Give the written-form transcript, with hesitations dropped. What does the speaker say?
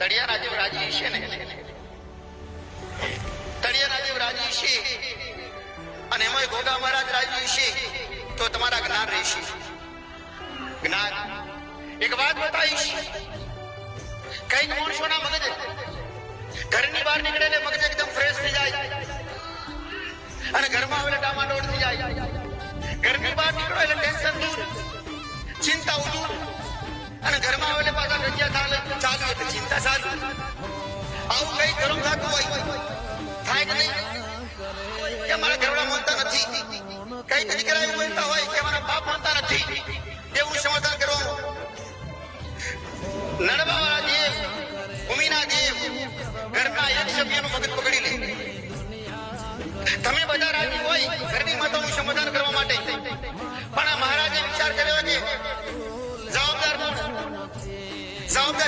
તળિયાના જેવ રાજી છે ને, તળિયાના જેવ રાજી છે અને એમાં ગોગા મહારાજ રાજી છે તો તમારા જ્ઞાન રહેશે. જ્ઞાન એક વાત બતાવીશ, કઈક માણસોના મગજ ઘરની બહાર નીકળે એટલે મગજ એકદમ ફ્રેશ થઈ જાય અને ઘરમાં આવેલા ડામાડોળ થઈ જાય. ઘરની બહાર નીકળો એટલે ટેન્શન દૂર, ચિંતા દૂર, અને ઘરમાં આવેલા પાછા રજિયા ચાલુ એટલે ચિંતા ચાલુ. આવું કઈ ગરમ થતું હોય થાય કે નહીં? કે મારા ઘરવાળા માનતા નથી, કઈ દીકરા એવું બોલતા હોય કે મારા બાપ માનતા નથી, એવું સમાધાન કરવાનું. લડવા વાળા દેવ, ભૂમિના દેવ ઘરના એક સભ્યનું મગજ પકડી લે. તમે બધા રાજી હોય ઘરની માતાનું સમાધાન કરવા માટે,